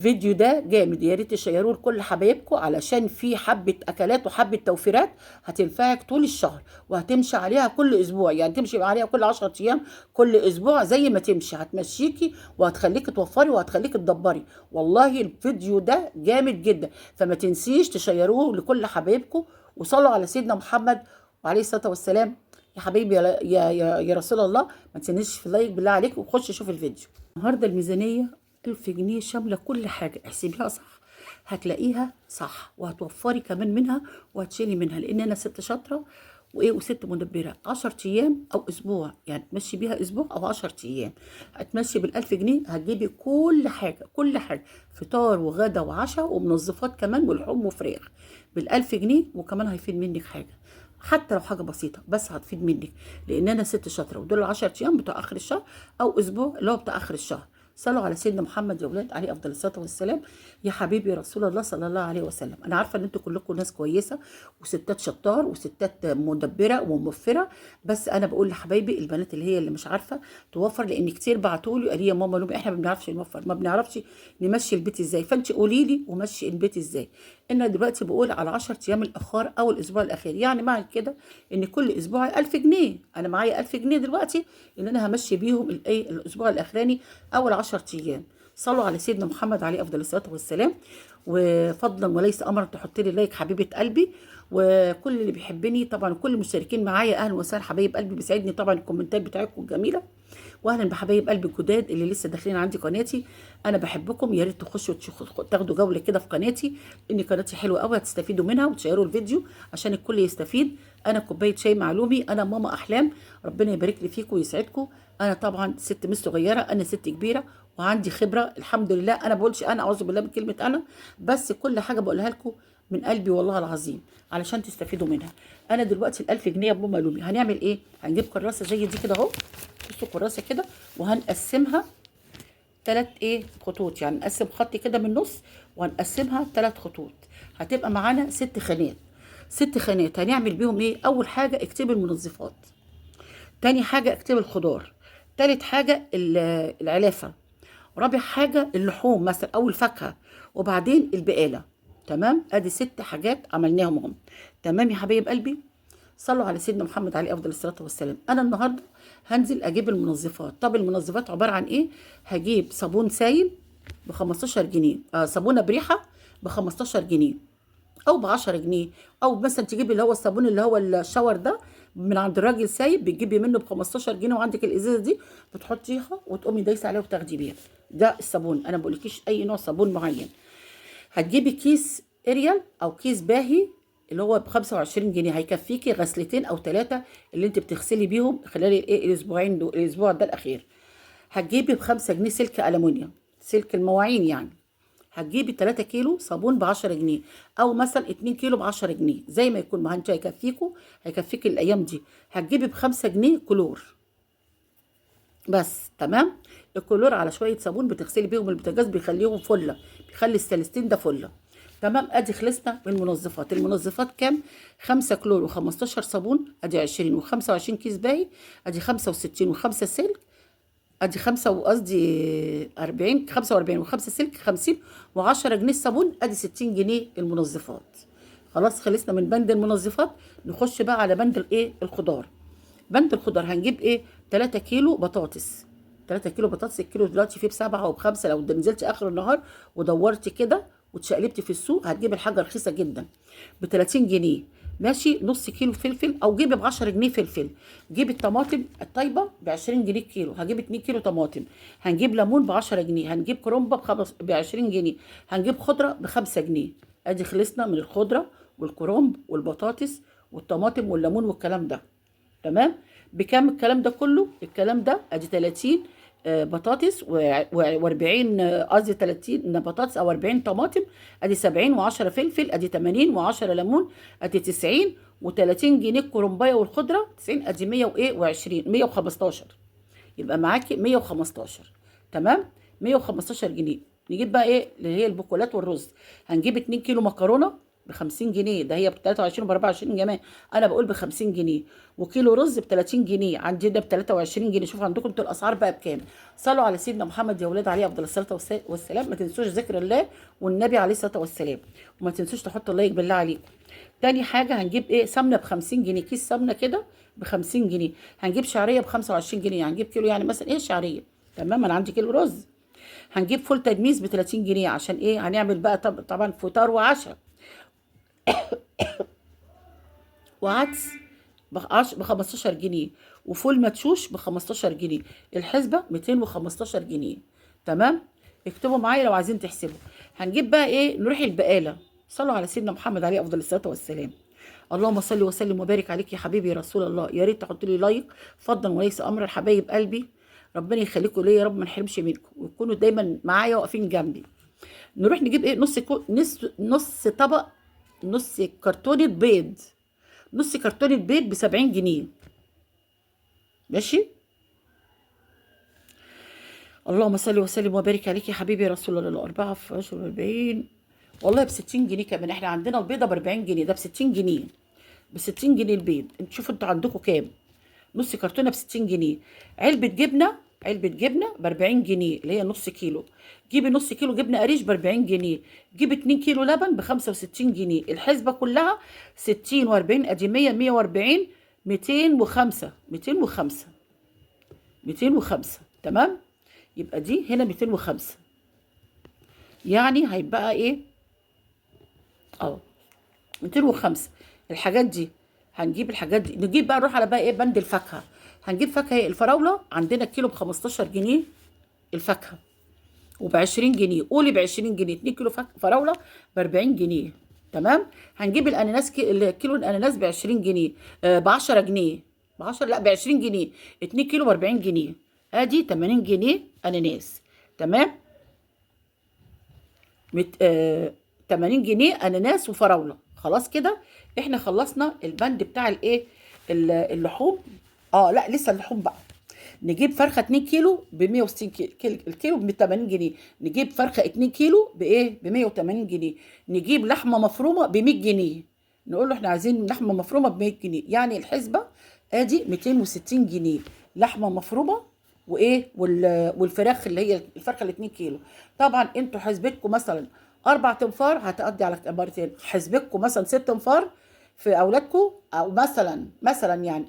الفيديو ده جامد، يا ريت تشيروه لكل حبايبكم علشان في حبة اكلات وحبة توفيرات هتنفعك طول الشهر، وهتمشي عليها كل اسبوع، يعني تمشي عليها كل 10 ايام، كل اسبوع زي ما تمشي هتمشيكي وهتخليكي توفري وهتخليكي تدبري. والله الفيديو ده جامد جدا، فما تنسيش تشيروه لكل حبايبكم، وصلوا على سيدنا محمد وعليه الصلاة والسلام. يا حبيبي يا رسول الله، ما تنسيش في لايك بالله عليك وخش شوف الفيديو. النهارده الميزانية 1000 جنيه شاملة كل حاجة، احسبيها صح هتلاقيها صح، وهتوفري كمان منها وهتشيلي منها، لأن أنا ست شاطرة وست مدبرة. 10 أيام أو أسبوع، يعني تمشي بيها أسبوع أو 10 أيام، هتمشي بال1000 جنيه، هتجيبي كل حاجة كل حاجة، فطار وغدا وعشاء ومنظفات كمان ولحوم وفراخ بال1000 جنيه. وكمان هيفيد منك حاجة، حتى لو حاجة بسيطة بس هتفيد منك، لأن أنا ست شاطرة. ودول 10 أيام بتوع آخر الشهر أو أسبوع اللي هو بتاع آخر الشهر. صلوا على سيدنا محمد يا ولاد عليه افضل الصلاه والسلام. يا حبيبي رسول الله صلى الله عليه وسلم، انا عارفه ان انتوا كلكم ناس كويسه وستات شطار وستات مدبره وموفره، بس انا بقول لحبايبي البنات اللي هي اللي مش عارفه توفر، لان كتير بعتوا لي قال لي يا ماما لومي احنا ما بنعرفش نوفر، ما بنعرفش نمشي البيت ازاي، فانت قولي لي ومشي البيت ازاي. انا دلوقتي بقول على 10 ايام الاخر او الاسبوع الاخير، يعني معنى كده ان كل اسبوع 1000 جنيه، انا معايا 1000 جنيه دلوقتي ان انا همشي بيهم الايه الاسبوع الاخراني اول 10 ايام. صلوا على سيدنا محمد عليه افضل الصلاه والسلام. وفضلا وليس امرا تحط لي لايك حبيبه قلبي، وكل اللي بيحبني طبعا كل المشتركين معايا اهلا وسهلا حبايب قلبي، بيسعدني طبعا الكومنتات بتاعتكم الجميله. واهلا بحبايب قلبي الجداد اللي لسه داخلين عندي قناتي، انا بحبكم، يا ريت تخشوا تاخدوا جوله كده في قناتي، ان قناتي حلوه قوي هتستفيدوا منها، وتشيروا الفيديو عشان الكل يستفيد. انا كوبايه شاي معلومي، انا ماما احلام، ربنا يبارك لي فيكم ويسعدكم. انا طبعا ست مش صغيره، انا ست كبيره وعندي خبره الحمد لله. انا بقولش انا اعوذ بالله من كلمه انا، بس كل حاجه بقولها لكم من قلبي والله العظيم علشان تستفيدوا منها. انا دلوقتي ال1000 جنيه يا ماما لومي هنعمل ايه؟ هنجيب كراسه زي دي كده اهو، بصوا كراسه كده، وهنقسمها ثلاث خطوط، يعني نقسم خط كده من النص وهنقسمها 3 خطوط، هتبقى معانا 6 خانات. 6 خانات هنعمل بيهم ايه؟ اول حاجه اكتبي المنظفات، تاني حاجه اكتبي الخضار، تالت حاجه العلافه، رابع حاجه اللحوم مثلا او الفاكهه، وبعدين البقاله. تمام، ادي 6 حاجات عملناهم هم. تمام يا حبايب قلبي، صلوا على سيدنا محمد عليه افضل الصلاه والسلام. انا النهارده هنزل اجيب المنظفات. طب المنظفات عباره عن ايه؟ هجيب صابون سايل ب 15 جنيه، صابونه بريحه ب 15 جنيه او ب 10 جنيه، او مثلا تجيبي اللي هو الصابون اللي هو الشاور ده من عند الراجل سايب، بتجيبي منه ب 15 جنيه، وعندك الازازه دي بتحطيها وتقومي دايسه عليها وتاخدي بيها. ده الصابون، انا ما بقولكيش اي نوع صابون معين. هتجيبي كيس اريال او كيس باهي اللي هو ب 25 جنيه، هيكفيكي غسلتين او 3 اللي انت بتغسلي بيهم خلال الاسبوعين دول، الاسبوع ده الاخير. هتجيبي ب5 جنيه سلك الومنيوم، سلك المواعين يعني. هتجيبي 3 كيلو صابون ب 10 جنيه، او مثلا 2 كيلو ب 10 جنيه زي ما يكون، ما انت هيكفيكي الايام دي. هتجيبي ب5 جنيه كلور بس. تمام، الكلور على شويه صابون بتغسلي بيهم البوتاجاز بيخليهم فله، بيخلي السلستين ده فله. تمام، ادي خلصنا من المنظفات. المنظفات كام؟ 5 كلور و15 صابون ادي 20، و25 كيس باقي ادي 65، و5 سلك ادي 5 وقصدي 40، 45 و5 سلك 50، و10 جنيه الصابون ادي 60 جنيه المنظفات. خلاص خلصنا من بند المنظفات. نخش بقى على بند الخضار. بند الخضار هنجيب 3 كيلو بطاطس. 3 كيلو بطاطس، الكيلو دلوقتي فيه ب7 او ب5، لو نزلتي اخر النهار ودورتي كده واتشقلبتي في السوق هتجيبي الحاجه رخيصه جدا ب 30 جنيه. ماشي، نص كيلو فلفل او جيبي ب 10 جنيه فلفل. جيبي الطماطم الطيبه ب 20 جنيه الكيلو، هجيب 2 كيلو طماطم. هنجيب ليمون ب 10 جنيه، هنجيب كرنبه ب 20 جنيه، هنجيب خضره ب5 جنيه. ادي خلصنا من الخضره والكرنب والبطاطس والطماطم والليمون والكلام ده. تمام، بكام الكلام ده كله؟ الكلام ده ادي 30 بطاطس و40، قصدي 30 بطاطس او 40 طماطم، ادي 70 و10 فلفل ادي 80 و10 ليمون ادي 90، و30 جنيه الكرنبايه والخضره 90 ادي 100 و20 115، يبقى معاكي 115. تمام، 115 جنيه. نجيب بقى اللي هي البقولات والرز. هنجيب 2 كيلو مكرونه ب50 جنيه، ده هي ب23 وب24 جنيه، انا بقول ب50 جنيه. وكيلو رز ب30 جنيه، عندنا ب23 جنيه. شوفوا عندكم انتوا الاسعار بقى بكام. صلوا على سيدنا محمد يا ولاد عليه افضل الصلاه والسلام. ما تنسوش ذكر الله والنبي عليه الصلاه والسلام، وما تنسوش تحطوا لايك بالله عليكم. تاني حاجه هنجيب ايه؟ سمنه ب50 جنيه، كيس سمنه كده ب50 جنيه. هنجيب شعريه ب25 جنيه، يعني هنجيب كيلو، يعني مثلا ايه شعريه. تمام، انا عندي كيلو رز. هنجيب فول تجميس ب30 جنيه، عشان ايه؟ هنعمل بقى طبعا فطار وعشاء. وعدس ب15 جنيه، وفول مدشوش ب15 جنيه. الحسبة 215 جنيه. تمام. اكتبوا معايا لو عايزين تحسبوا. هنجيب بقى ايه؟ نروح البقالة. صلوا على سيدنا محمد عليه افضل الصلاة والسلام. اللهم صل وسلم وبارك عليك يا حبيبي يا رسول الله. يا ريت تحطوا لي لايك فضلا وليس امرا حبايب قلبي. ربنا يخليكم ليا يا رب، ما نحرمش منكم، وتكونوا دايما معايا واقفين جنبي. نروح نجيب ايه؟ نص طبق، نص كرتونة بيض. نص كرتونة بيض ب70 جنيه. ماشي. اللهم صل وسلم وبارك عليك يا حبيبي يا رسول الله. 4 في 10 40. والله ب60 جنيه كمان. احنا عندنا البيضة ب40 جنيه، ده ب60 جنيه. ب60 جنيه البيض. انتوا شوفوا انتوا عندكم كام. نص كرتونة ب60 جنيه. علبة جبنة ب40 جنيه، اللي هي نص كيلو. جيبي نص كيلو جبنة قريش ب40 جنيه. جيبي 2 كيلو لبن ب65 جنيه. الحسبة كلها 60 و40 ادي 100، 140، 205، 205، 205. تمام. يبقى دي هنا 205، يعني هيبقى ايه؟ اه 205. الحاجات دي هنجيب الحاجات دي. نجيب بقى نروح على بقى ايه؟ بند الفاكهه. هنجيب فاكهه إيه؟ الفراوله عندنا كيلو ب15 جنيه. الفاكهه وب20 جنيه، قولي ب20 جنيه. 2 كيلو فراوله ب40 جنيه. تمام. هنجيب الاناناس كيلو الاناناس ب20 جنيه، ب10 جنيه. ب10 لا ب20 جنيه. 2 كيلو ب40 جنيه. ادي 80 جنيه اناناس. تمام. مت... آه... 80 جنيه اناناس وفراوله. خلاص كده. احنا خلصنا البند بتاع الايه؟ اللحوم. اه لا لسه اللحوم بقى. نجيب فرخه 2 كيلو ب 160 الكيلو ب 80 جنيه. نجيب فرخه 2 كيلو بايه؟ ب 180 جنيه. نجيب لحمه مفرومه ب 100 جنيه. نقول له احنا عايزين لحمه مفرومه ب 100 جنيه، يعني الحسبه ادي 260 جنيه لحمه مفرومه. وايه؟ والفراخ اللي هي الفرخه ال 2 كيلو. طبعا انتوا حسبتكم مثلا 4 تنفار هتقضي على مرتين. حسبتكم مثلا 6 تنفار في اولادكم، او مثلا يعني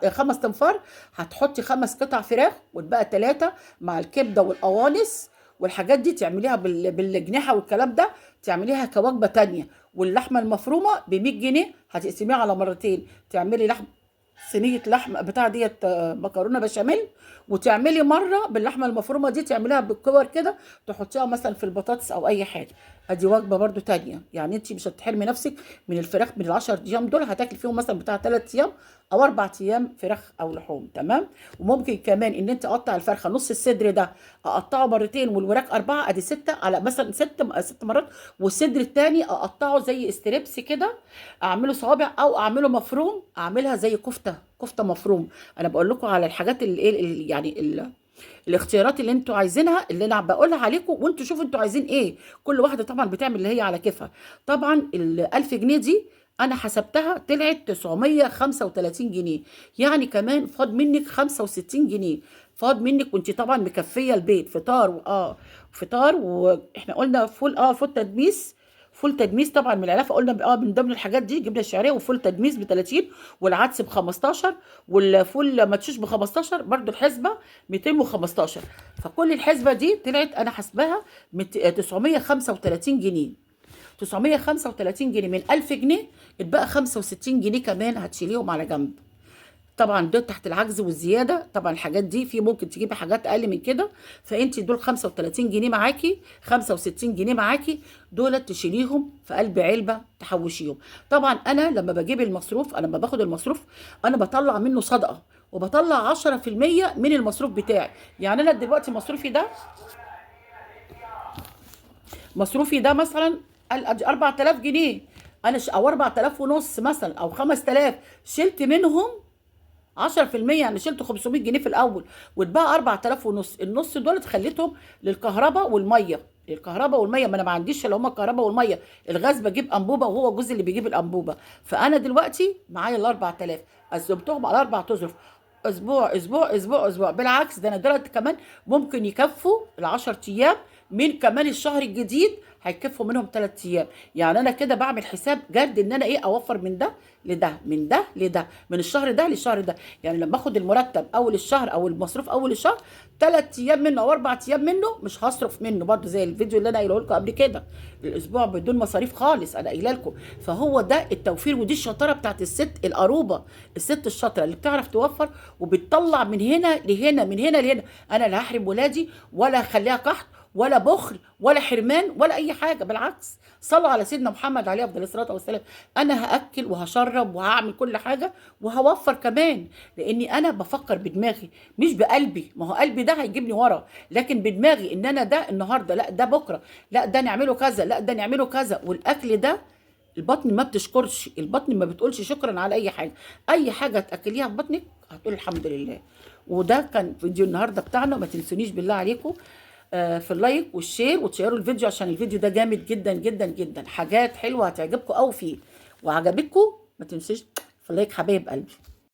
5 تنفار. هتحطي 5 قطع فراخ، وتبقى 3 مع الكبده والقوانص والحاجات دي، تعمليها بالجناحه والكلام ده، تعمليها كوجبه تانية. واللحمه المفرومه ب 100 جنيه هتقسميها على مرتين. تعملي صينيه لحم بتاع ديت مكرونه بشاميل، وتعملي مره باللحمه المفرومه دي، تعمليها بالكور كده، تحطيها مثلا في البطاطس او اي حاجه. ادي وجبه برضو تانية. يعني انت مش هتحرمي نفسك من الفراخ. من ال10 ايام دول هتاكل فيهم مثلا بتاع 3 ايام او 4 ايام فراخ او لحوم. تمام. وممكن كمان ان انت اقطع الفرخه نص الصدر ده، اقطعه مرتين والوراك 4، ادي 6 على مثلا 6 مرات. والصدر التاني اقطعه زي استريبس كده، اعمله صوابع او اعمله مفروم، اعملها زي كفته مفروم. انا بقول لكم على الحاجات اللي ايه يعني الاختيارات اللي انتوا عايزينها، اللي انا بقولها عليكم، وانتوا شوفوا انتوا عايزين ايه. كل واحده طبعا بتعمل اللي هي على كيفها. طبعا ال1000 جنيه دي انا حسبتها طلعت 935 جنيه. يعني كمان فاض منك 65 جنيه. فاض منك، وانت طبعا مكفيه البيت فطار فطار. واحنا قلنا فول تدميس. فول تدميس طبعا من العلافه قلنا من ضمن الحاجات دي جبنه الشعريه. وفول تدميس ب 30، والعدس ب 15، والفول مدشوش ب 15 برضو. الحسبه 215. فكل الحسبه دي طلعت انا حسبها 935 جنيه. 935 جنيه من 1000 جنيه. اتبقى 65 جنيه كمان هتشيليهم على جنب. طبعا دول تحت العجز والزياده. طبعا الحاجات دي في ممكن تجيبي حاجات اقل من كده. فانت دول 35 جنيه معاكي، 65 جنيه معاكي، دول تشيليهم في قلب علبه تحوشيهم. طبعا انا لما بجيب المصروف، انا لما باخد المصروف انا بطلع منه صدقه، وبطلع 10% من المصروف بتاعي. يعني انا دلوقتي مصروفي ده مثلا 4000 جنيه. او 4000 ونص مثلا، او 5000. شلت منهم 10%، يعني شلت 500 جنيه في الاول، واتبقى 4000 ونص. النص دول خليتهم للكهرباء والميه. الكهرباء والميه، ما انا ما عنديش الا هما الكهرباء والميه، الغاز بجيب انبوبه وهو جوزي اللي بيجيب الانبوبه. فانا دلوقتي معايا ال 4000 قسمتهم على 4 اشهر، اسبوع اسبوع اسبوع اسبوع. بالعكس ده انا دلوقتي كمان ممكن يكفوا ال 10 ايام، من كمان الشهر الجديد هيكفوا منهم 3 ايام. يعني انا كده بعمل حساب جد ان انا ايه، اوفر من ده لده، من ده لده، من الشهر ده للشهر ده. يعني لما اخد المرتب اول الشهر او المصروف اول الشهر، 3 ايام منه او 4 ايام منه مش هصرف منه برضه، زي الفيديو اللي انا قايله لكم قبل كده، الاسبوع بدون مصاريف خالص انا قايله لكم. فهو ده التوفير، ودي الشطاره بتاعت الست القروبه، الست الشاطره اللي بتعرف توفر وبتطلع من هنا لهنا، من هنا لهنا. انا لا هحرم ولادي ولا اخليها قحط ولا بخل ولا حرمان ولا اي حاجه، بالعكس صلوا على سيدنا محمد عليه افضل الصلاه والسلام. انا هاكل وهشرب وهعمل كل حاجه وهوفر كمان، لاني انا بفكر بدماغي مش بقلبي. ما هو قلبي ده هيجيبني ورا، لكن بدماغي ان انا ده النهارده، لا ده بكره، لا ده نعمله كذا، لا ده نعمله كذا. والاكل ده البطن ما بتشكرش، البطن ما بتقولش شكرا على اي حاجه. اي حاجه تاكليها في بطنك هتقول الحمد لله. وده كان فيديو النهارده بتاعنا. ما تنسونيش بالله عليكم في اللايك والشير وتشيروا الفيديو، عشان الفيديو ده جامد جدا جدا جدا، حاجات حلوه هتعجبكم قوي فيه. وعجبتكم ما تنسوش في اللايك حبايب قلبي.